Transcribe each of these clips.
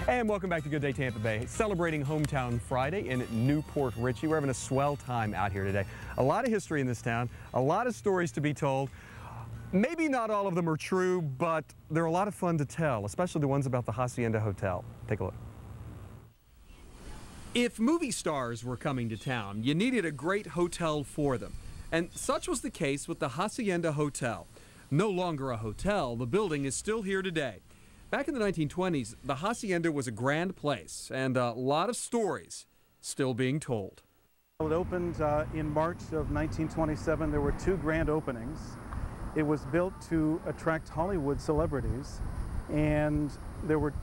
And welcome back to Good Day Tampa Bay. Celebrating Hometown Friday in Newport Richey. We're having a swell time out here today. A lot of history in this town, a lot of stories to be told. Maybe not all of them are true, but they're a lot of fun to tell, especially the ones about the Hacienda Hotel. Take a look. If movie stars were coming to town, you needed a great hotel for them. And such was the case with the Hacienda Hotel. No longer a hotel, the building is still here today. Back in the 1920s, the Hacienda was a grand place, and a lot of stories still being told. It opened in March of 1927. There were two grand openings. It was built to attract Hollywood celebrities, and there were,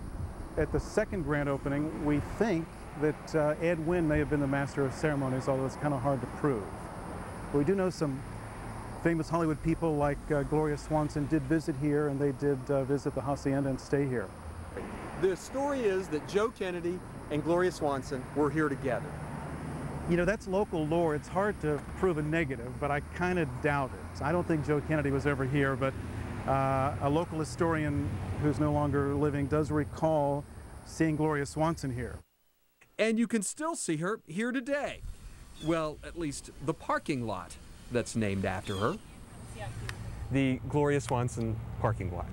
at the second grand opening, we think that Ed Wynn may have been the master of ceremonies, although it's kind of hard to prove. But we do know some famous Hollywood people like Gloria Swanson did visit here, and they did visit the Hacienda and stay here. The story is that Joe Kennedy and Gloria Swanson were here together. You know, that's local lore. It's hard to prove a negative, but I kind of doubt it. I don't think Joe Kennedy was ever here, but a local historian who's no longer living does recall seeing Gloria Swanson here. And you can still see her here today. Well, at least the parking lot that's named after her. The Gloria Swanson parking lot.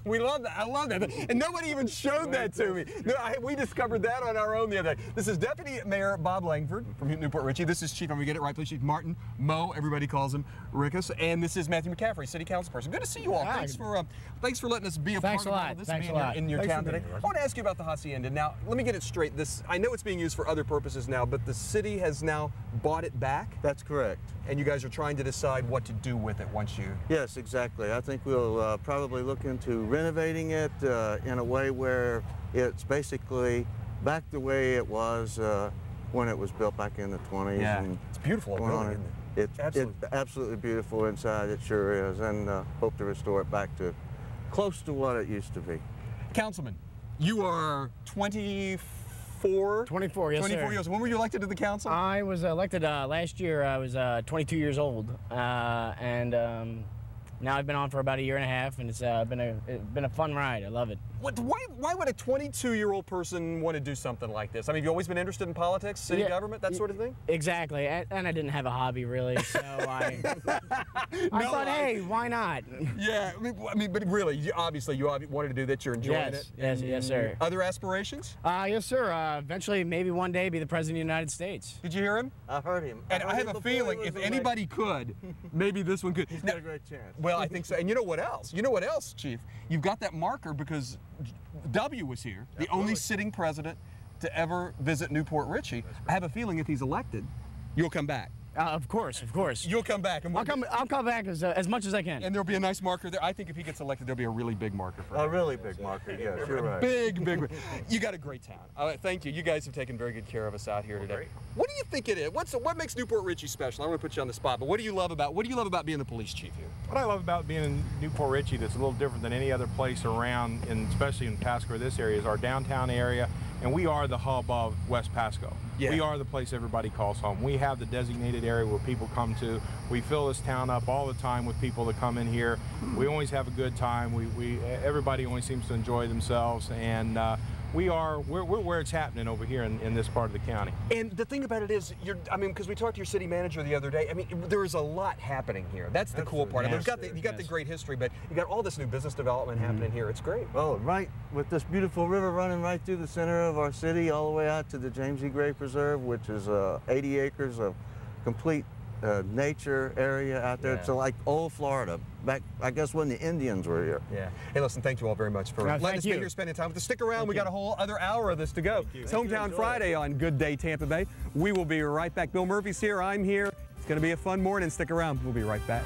We love that. I love that. And nobody even showed that to me. No, we discovered that on our own the other day. This is Deputy Mayor Bob Langford from Newport Richey. This is Chief, I'm going to get it right, please, Chief Martin Mo, everybody calls him Rickus. And this is Matthew McCaffrey, City Council person. Good to see you all. Thanks for letting us be a part of all this in your town today. I want to ask you about the Hacienda. Now, let me get it straight. I know it's being used for other purposes now, but the city has now bought it back? That's correct. And you guys are trying to decide what to do with it once you... Yes, exactly. I think we'll probably look into renovating it in a way where it's basically back the way it was when it was built back in the 20s. Yeah, and it's beautiful building, isn't it? It's absolutely beautiful inside, it sure is, and hope to restore it back to close to what it used to be. Councilman, you are 24? 24, yes, 24 sir. years. When were you elected to the council? I was elected last year. I was 22 years old, and now I've been on for about a year and a half, and it's been a fun ride. I love it. Why would a 22-year-old person want to do something like this? I mean, have you always been interested in politics, city government, that sort of thing? Exactly, and I didn't have a hobby really, so I thought, hey, why not? Yeah, I mean, but really, obviously, you wanted to do that. You're enjoying it. Yes, sir. Other aspirations? Yes, sir. Eventually, maybe one day, be the president of the United States. Did you hear him? I heard him. And I have a feeling if anybody could, maybe this one could. He's got a great chance. Well, I think so. And you know what else? You know what else, Chief? You've got that marker because W was here, the only sitting president to ever visit Newport Richey. I have a feeling if he's elected, you'll come back. Of course. You'll come back. And I'll come back as much as I can. And there'll be a nice marker there. I think if he gets elected, there'll be a really big marker for him. A really big marker, yes, you're right. Big. You got a great town. Thank you. You guys have taken very good care of us out here today. What do you think it is? What makes Newport Richey special? I want to put you on the spot, but what do you love about being the police chief here? What I love about being in Newport Richey that's a little different than any other place around, and especially in Pasco, this area, is our downtown area, and we are the hub of West Pasco. Yeah. We are the place everybody calls home. We have the designated area where people come to. We fill this town up all the time with people that come in here. We always have a good time. Everybody always seems to enjoy themselves, and we're where it's happening over here in this part of the county. And the thing about it is, because we talked to your city manager the other day, there is a lot happening here. That's the cool part. You got the great history, but you got all this new business development happening here. It's great. Oh, right, with this beautiful river running right through the center of our city, all the way out to the James E. Gray Preserve, which is 80 acres of complete nature area out there. It's like old Florida, back, I guess, when the Indians were here. Yeah. Hey, listen, thank you all very much for letting us be here spending time with us. Stick around. We got a whole other hour of this to go. It's Hometown Friday on Good Day Tampa Bay. We will be right back. Bill Murphy's here. I'm here. It's going to be a fun morning. Stick around. We'll be right back.